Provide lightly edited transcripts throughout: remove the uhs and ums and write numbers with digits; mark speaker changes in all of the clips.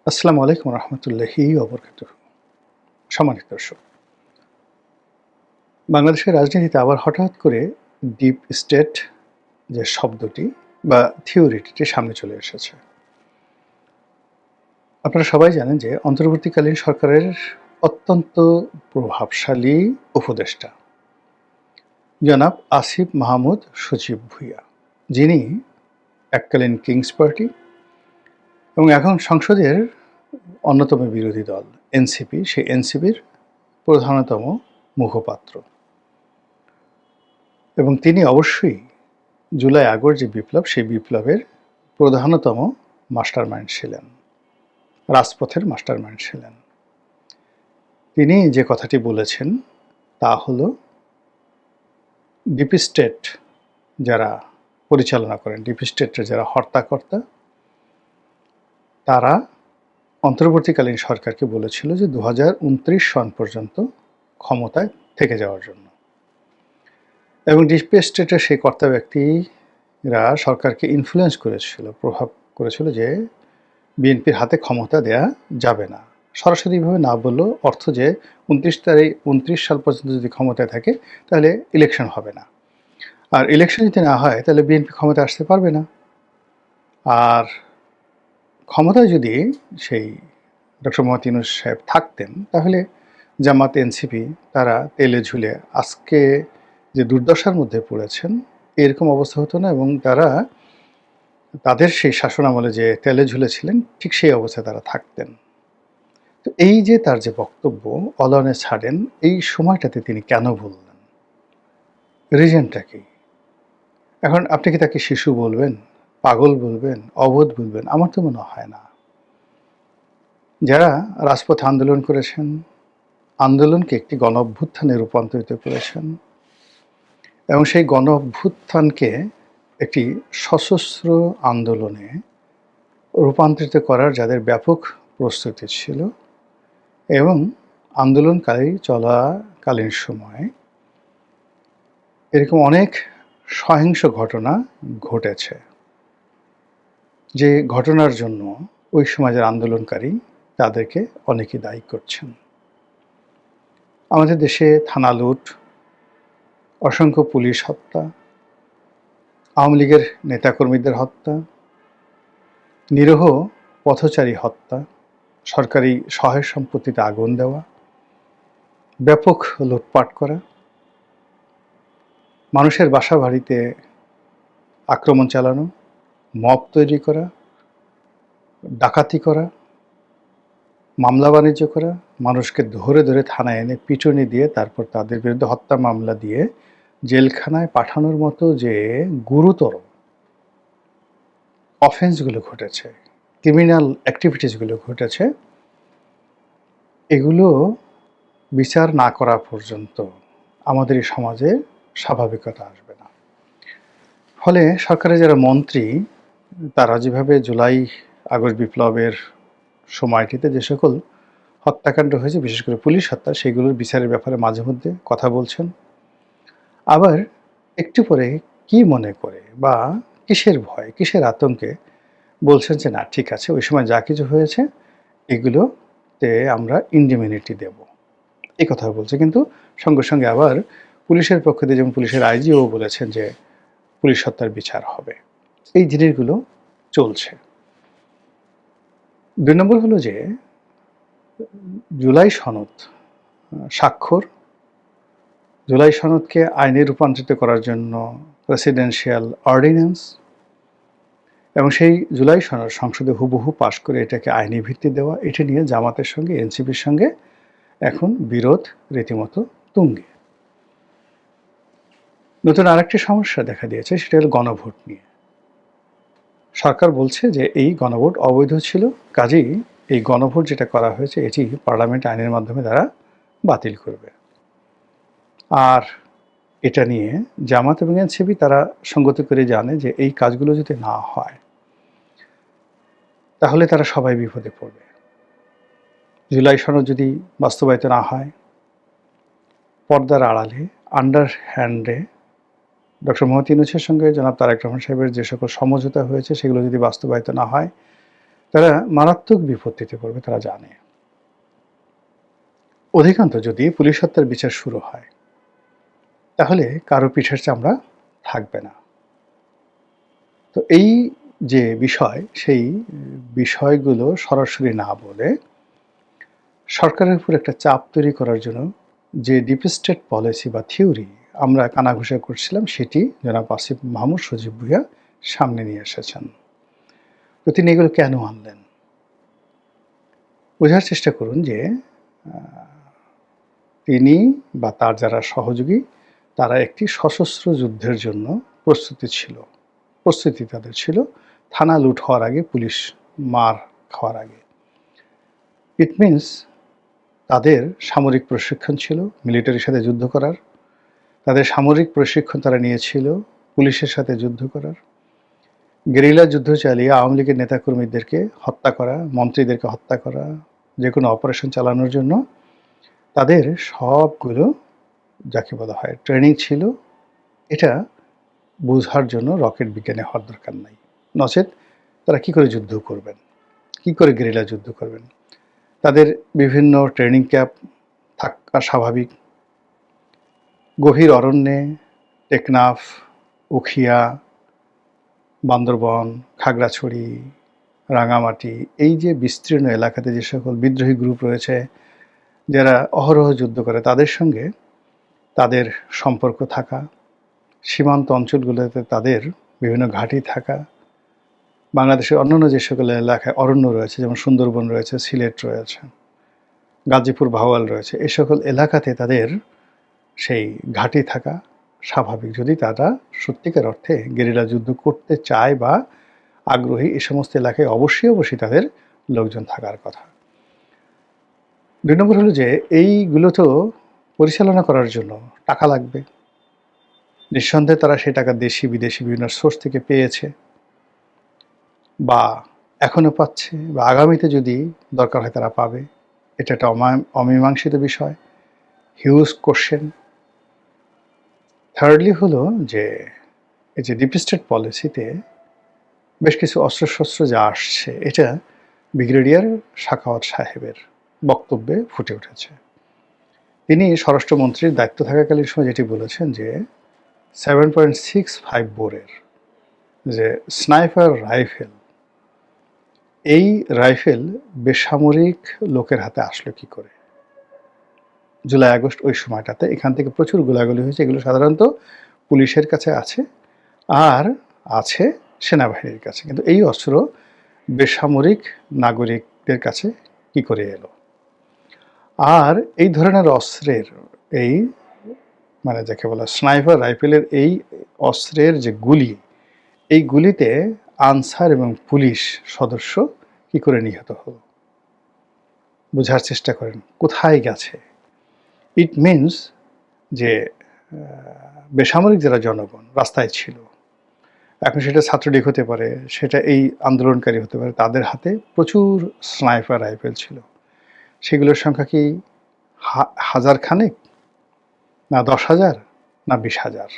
Speaker 1: আসসালামু আলাইকুম রহমতুল্লাহি ওবরকাতুহু। সম্মানিত দর্শক, বাংলাদেশের রাজনীতিতে আবার হঠাৎ করে ডিপ স্টেট যে শব্দটি বা থিওরিটি সামনে চলে এসেছে। আপনারা সবাই জানেন যে অন্তর্বর্তীকালীন সরকারের অত্যন্ত প্রভাবশালী উপদেষ্টা জনাব আসিফ মাহমুদ সজীব ভুঁইয়া, যিনি এককালীন কিংস পার্টি এবং এখন সংসদের অন্যতম বিরোধী দল এনসিপি, সেই এনসিপির প্রধানতম মুখপাত্র, এবং তিনি অবশ্যই জুলাই আগস্ট যে বিপ্লব, সেই বিপ্লবের প্রধানতম মাস্টারমাইন্ড ছিলেন, রাজপথের মাস্টারমাইন্ড ছিলেন। তিনি যে কথাটি বলেছেন তা হলো, ডিপ স্টেট যারা পরিচালনা করেন, ডিপ স্টেটের যারা হর্তাকর্তা, তারা অন্তর্বর্তীকালীন সরকারকে বলেছিল যে 2029 সন পর্যন্ত ক্ষমতায় থেকে যাওয়ার জন্য, এবং ডিপ স্টেটের সেই কর্তা ব্যক্তিরা সরকারকে ইনফ্লুয়েন্স করেছিল, প্রভাব করেছিল যে বিএনপির হাতে ক্ষমতা দেয়া যাবে না। সরাসরিভাবে না বললেও অর্থ যে 29 সাল পর্যন্ত যদি ক্ষমতায় থাকে তাহলে ইলেকশন হবে না, আর ইলেকশন যদি না হয় তাহলে বিএনপি ক্ষমতায় আসতে পারবে না। আর ক্ষমতায় যদি সেই ডক্টর মোহাম্মদ ইউনূস সাহেব থাকতেন তাহলে জামাত, এনসিপি তারা তেলে ঝুলে আজকে যে দুর্দশার মধ্যে পড়েছেন এরকম অবস্থা হতো না, এবং তারা তাদের সেই শাসন আমলে যে তেলে ঝুলেছিলেন ঠিক সেই অবস্থায় তারা থাকতেন। তো এই যে তার যে বক্তব্য অলানে ছাড়েন, এই সময়টাতে তিনি কেন বললেন, রিজনটা কি? এখন আপনি কি তাকে শিশু বলবেন, পাগল বলবেন, অবোধ বলবেন? আমার তো মনে হয় না। যারা রাজপথে আন্দোলন করেছেন, আন্দোলনকে একটি গণ অভ্যুত্থানে রূপান্তরিত করেছেন, এবং সেই গণ অভ্যুত্থানকে একটি সশস্ত্র আন্দোলনে রূপান্তরিত করার যাদের ব্যাপক প্রস্তুতি ছিল, এবং চলাকালীন সময়ে এরকম অনেক সহিংস ঘটনা ঘটেছে, যে ঘটনার জন্য ওই সমাজের আন্দোলনকারী তাদেরকে অনেকেই দায়ী করছেন। আমাদের দেশে থানা লুট, অসংখ্য পুলিশ হত্যা, আওয়ামী লীগের নেতাকর্মীদের হত্যা, নিরীহ পথচারী হত্যা, সরকারি সহায় সম্পত্তিতে আগুন দেওয়া, ব্যাপক লুটপাট করা, মানুষের বাসা বাড়িতে আক্রমণ চালানো, মব তৈরি করা, ডাকাতি করা, মামলা বাণিজ্য করা, মানুষকে ধরে ধরে থানায় এনে পিটুনি দিয়ে তারপর তাদের বিরুদ্ধে হত্যা মামলা দিয়ে জেলখানায় পাঠানোর মতো যে গুরুতর অফেন্সগুলো ঘটেছে, ক্রিমিনাল অ্যাক্টিভিটিসগুলো ঘটেছে, এগুলো বিচার না করা পর্যন্ত আমাদের এই সমাজে স্বাভাবিকতা আসবে না। ফলে সরকারের যারা মন্ত্রী, তারা যেভাবে জুলাই আগস্ট বিপ্লবের সময়টিতে যে সকল হত্যাকাণ্ড হয়েছে, বিশেষ করে পুলিশ হত্যা, সেগুলোর বিচারের ব্যাপারে মাঝে মধ্যে কথা বলছেন। আবার একটু পরে কি মনে করে বা কিসের ভয়, কিসের আতঙ্কে বলছেন যে না ঠিক আছে, ওই সময় যা কিছু হয়েছে এগুলোতে আমরা ইন্ডিমিনিটি দেব, এই কথা বলছে। কিন্তু সঙ্গে সঙ্গে আবার পুলিশের পক্ষ থেকে, যেমন পুলিশের আইজিও বলেছেন যে পুলিশ হত্যার বিচার হবে। এই জিনিসগুলো চলছে। ২ নম্বর হলো যে জুলাই সনদ স্বাক্ষর, জুলাই সনদকে আইনে রূপান্তরিত করার জন্য প্রেসিডেন্সিয়াল অর্ডিন্যান্স, এবং সেই জুলাই সনদ সংসদে হুবহু পাশ করে এটাকে আইনি ভিত্তি দেওয়া, এটা নিয়ে জামাতের সঙ্গে, এনসিপির সঙ্গে এখন বিরোধ রীতিমতো তুঙ্গে। নতুন আরেকটি সমস্যা দেখা দিয়েছে, সেটা হলো গণভোট নিয়ে। সরকার বলছে যে এই গণভোট অবৈধ ছিল, কাজেই এই গণভোট যেটা করা হয়েছে এটি পার্লামেন্ট আইনের মাধ্যমে তারা বাতিল করবে। আর এটা নিয়ে জামাত এবং এনসিপি তারা সঙ্গতি করে জানে যে এই কাজগুলো যদি না হয় তাহলে তারা সবাই বিপদে পড়বে। জুলাই সনদ যদি বাস্তবায়িত না হয়, পর্দার আড়ালে, আন্ডার হ্যান্ডে ডক্টর মোহাম্মদ ইউনূসের সঙ্গে জনাব তারেক রহমান সাহেবের যে সকল সমঝোতা হয়েছে সেগুলো যদি বাস্তবায়িত না হয়, তারা মারাত্মক বিপত্তিতে পড়বে, তারা জানে। অধিকাংশ যদি পুলিশ হত্যার বিচার শুরু হয়, তাহলে কারো পিঠের চামড়া থাকবে না। তো এই যে বিষয়, সেই বিষয়গুলো সরাসরি না বলে সরকারের উপর একটা চাপ তৈরি করার জন্য যে ডিপ স্টেট পলিসি বা থিওরি আমরা কানাঘুষা করছিলাম, সেটি জনাব আসিফ মাহমুদ সজীব ভুঁইয়া সামনে নিয়ে এসেছেন। তো তিনি এগুলো কেন আনলেন? বোঝার চেষ্টা করুন যে তিনি বা তার যারা সহযোগী, তারা একটি সশস্ত্র যুদ্ধের জন্য প্রস্তুতি তাদের ছিল, থানা লুট হওয়ার আগে, পুলিশ মার খাওয়ার আগে। ইট মিনস তাদের সামরিক প্রশিক্ষণ ছিল মিলিটারির সাথে যুদ্ধ করার, তাদের সামরিক প্রশিক্ষণ তারা নিয়েছিল পুলিশের সাথে যুদ্ধ করার, গেরিলা যুদ্ধ চালিয়ে আওয়ামী লীগের নেতাকর্মীদেরকে হত্যা করা, মন্ত্রীদেরকে হত্যা করা, যে কোনো অপারেশন চালানোর জন্য তাদের সবগুলো যাকে বলা হয় ট্রেনিং ছিল। এটা বোঝার জন্য রকেট বিজ্ঞানে হওয়ার দরকার নাই, নচেত তারা কি করে যুদ্ধ করবেন, কি করে গেরিলা যুদ্ধ করবেন। তাদের বিভিন্ন ট্রেনিং ক্যাম্প থাকা স্বাভাবিক। গভীর অরণ্যে, টেকনাফ, উখিয়া, বান্দরবন, খাগড়াছড়ি, রাঙামাটি, এই যে বিস্তীর্ণ এলাকাতে যে সকল বিদ্রোহী গ্রুপ রয়েছে যারা অহরহ যুদ্ধ করে, তাদের সঙ্গে তাদের সম্পর্ক থাকা, সীমান্ত অঞ্চলগুলোতে তাদের বিভিন্ন ঘাঁটি থাকা, বাংলাদেশের অন্যান্য যে সকল এলাকায় অরণ্য রয়েছে, যেমন সুন্দরবন রয়েছে, সিলেট রয়েছে, গাজীপুর, ভাওয়াল রয়েছে, এই সকল এলাকাতে তাদের সেই ঘাঁটি থাকা স্বাভাবিক। যদি তারা সত্যিকার অর্থে গেরিলা যুদ্ধ করতে চায় বা আগ্রহী, এ সমস্ত এলাকায় অবশ্যই তাদের লোকজন থাকার কথা। ২ নম্বর হলো যে এইগুলো তো পরিচালনা করার জন্য টাকা লাগবে। নিঃসন্দেহে তারা সেই টাকা দেশি বিদেশি বিভিন্ন সোর্স থেকে পেয়েছে, বা এখনো পাচ্ছে, বা আগামীতে যদি দরকার হয় তারা পাবে। এটা একটা অমীমাংসিত বিষয়, হিউজ কোশ্চেন। থার্ডলি হলো যে এই যে ডিপ স্টেট পলিসিতে বেশ কিছু অস্ত্রশস্ত্র যা আসছে, এটা ব্রিগেডিয়ার সাখাওয়াত সাহেবের বক্তব্যে ফুটে উঠেছে। তিনি স্বরাষ্ট্রমন্ত্রীর দায়িত্ব থাকাকালীন সময় যেটি বলেছেন যে 7.65 বোরের যে স্নাইপার রাইফেল, এই রাইফেল বেসামরিক লোকের হাতে আসলো কি করে। জুলাই আগস্ট ওই সময়টাতে এখান থেকে প্রচুর গোলাগুলি হয়েছে। এগুলো সাধারণত পুলিশের কাছে আছে আর আছে সেনাবাহিনীর কাছে, কিন্তু এই অস্ত্র বেসামরিক নাগরিকদের কাছে কি করে এলো। আর এই ধরনের অস্ত্রের এই মানে যাকে বলা স্নাইপার রাইফেলের এই অস্ত্রের যে গুলি, এই গুলিতে আনসার এবং পুলিশ সদস্য কি করে নিহত হলো। বোঝার চেষ্টা করেন কোথায় গেছে। ইট মিনস যে বেসামরিক যারা জনগণ রাস্তায় ছিল, এখন সেটা ছাত্রলীগ হতে পারে, সেটা এই আন্দোলনকারী হতে পারে, তাদের হাতে প্রচুর স্নাইপার রাইফেল ছিল। সেগুলোর সংখ্যা কি হাজার খানেক, না 10,000, না 20,000?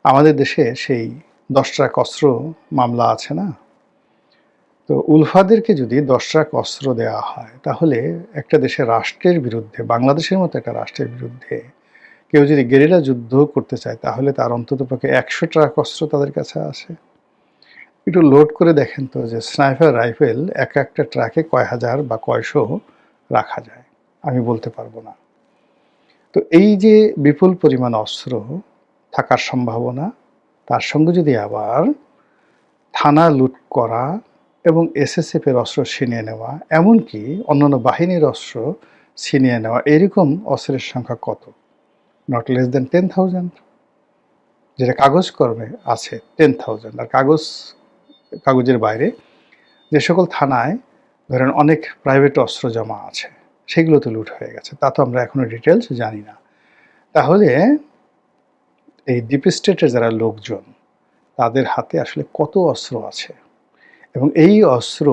Speaker 1: আমাদের দেশে সেই 10 ট্রাক অস্ত্র মামলা আছে না? তো উলফাদেরকে যদি 10 ট্রাক অস্ত্র দেওয়া হয়, তাহলে একটা দেশের রাষ্ট্রের বিরুদ্ধে, বাংলাদেশের মতো একটা রাষ্ট্রের বিরুদ্ধে কেউ যদি গেরিলা যুদ্ধ করতে চায়, তাহলে তার অন্ততপক্ষে 100 ট্রাক অস্ত্র তাদের কাছে আছে। একটু লোড করে দেখেন তো যে স্নাইপার রাইফেল একটা ট্রাকে কয় হাজার বা কয়শো রাখা যায়, আমি বলতে পারবো না। তো এই যে বিপুল পরিমাণ অস্ত্র থাকার সম্ভাবনা, তার সঙ্গে যদি আবার থানা লুট করা এবং এসএসএফের অস্ত্র ছিনিয়ে নেওয়া, এমনকি অন্যান্য বাহিনীর অস্ত্র ছিনিয়ে নেওয়া, এরকম অস্ত্রের সংখ্যা কত? Not less than 10,000। যেটা কাগজ কর্মে আছে 10,000। আর কাগজের বাইরে যে সকল থানায় ধরেন অনেক প্রাইভেট অস্ত্র জমা আছে, সেগুলো তো লুট হয়ে গেছে, তা তো আমরা এখনো ডিটেলস জানি না। তাহলে এই ডিপ স্টেটের যারা লোকজন, তাদের হাতে আসলে কত অস্ত্র আছে, এবং এই অস্ত্র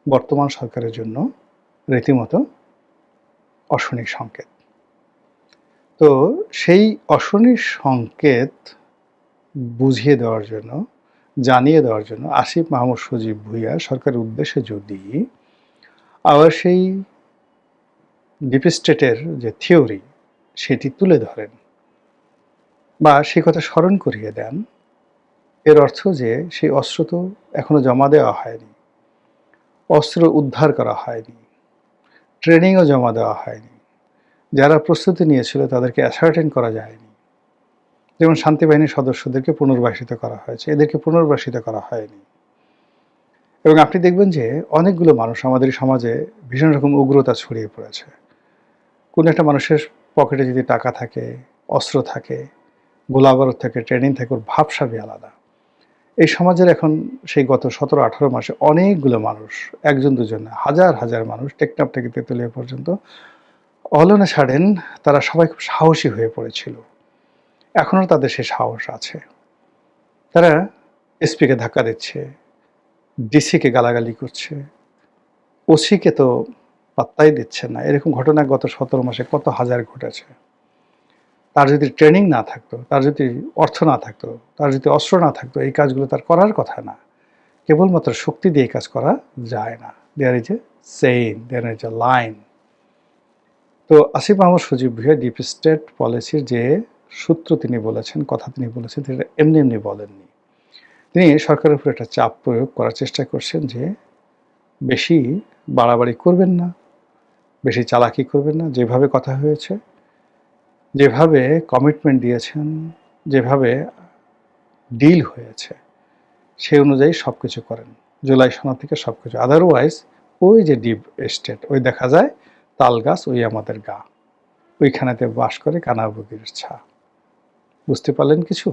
Speaker 1: বর্তমান সরকারের জন্য রীতিমতো অশনি সংকেত। তো সেই অশনি সংকেত বুঝিয়ে দেওয়ার জন্য জানিয়ে দেওয়ার জন্য আসিফ মাহমুদ সজীব ভুঁইয়া সরকারের উদ্দেশ্যে যদি আবার সেই ডিপ স্টেটের যে থিওরি সেটি তুলে ধরেন বা সে কথা স্মরণ করিয়ে দেন, এর অর্থ যে সেই অস্ত্র তো এখনো জমা দেওয়া হয়নি, অস্ত্র উদ্ধার করা হয়নি, ট্রেনিংও জমা দেওয়া হয়নি, যারা প্রস্তুতি নিয়েছিল তাদেরকে অ্যাসার্টেন করা যায়নি। যেমন শান্তি বাহিনীর সদস্যদেরকে পুনর্বাসিত করা হয়েছে, এদেরকে পুনর্বাসিত করা হয়নি। এবং আপনি দেখবেন যে অনেকগুলো মানুষ আমাদের সমাজে ভীষণ রকম উগ্রতা ছড়িয়ে পড়েছে। কোনো একটা মানুষের পকেটে যদি টাকা থাকে, অস্ত্র থাকে, গোলাবারুদ থাকে, ট্রেনিং থাকে, ওর ভাবসাবই আলাদা। এই সমাজের এখন সেই গত 17-18 মাসে অনেকগুলো মানুষ, একজন দুজন না, হাজার হাজার মানুষ, টেকনাফ থেকে তেঁতুলিয়া পর্যন্ত অলনে ছাড়েন, তারা সবাই খুব সাহসী হয়ে পড়েছিল। এখনও তাদের সে সাহস আছে। তারা এসপিকে ধাক্কা দিচ্ছে, ডিসিকে গালাগালি করছে, ওসিকে তো পাত্তাই দিচ্ছে না। এরকম ঘটনা গত 17 মাসে কত হাজার ঘটেছে। তার যদি ট্রেনিং না থাকতো, তার যদি অর্থ না থাকতো, তার যদি অস্ত্র না থাকতো, এই কাজগুলো তার করার কথা না। কেবলমাত্র শক্তি দিয়ে কাজ করা যায় না। There is a sign, there is a line. তো আসিফ মাহমুদ সজীব ভুঁইয়া ডিপ স্টেট পলিসির যে সূত্র তিনি বলেছেন, কথা তিনি বলেছেন, তিনি এমনি এমনি বলেননি। তিনি সরকারের উপর একটা চাপ প্রয়োগ করার চেষ্টা করছেন যে বেশি বাড়াবাড়ি করবেন না, বেশি চালাকি করবেন না, যেভাবে কথা হয়েছে, যেভাবে কমিটমেন্ট দিয়েছেন, যেভাবে ডিল হয়েছে, সেই অনুযায়ী সব কিছু করেন। জুলাই সনদ থেকে সব কিছু। আদারওয়াইজ ওই যে ডিপ স্টেট, ওই দেখা যায় তাল গাছ, ওই আমাদের গা, ওইখানেতে বাস করে কানাবগির ছা। বুঝতে পারলেন কিছু?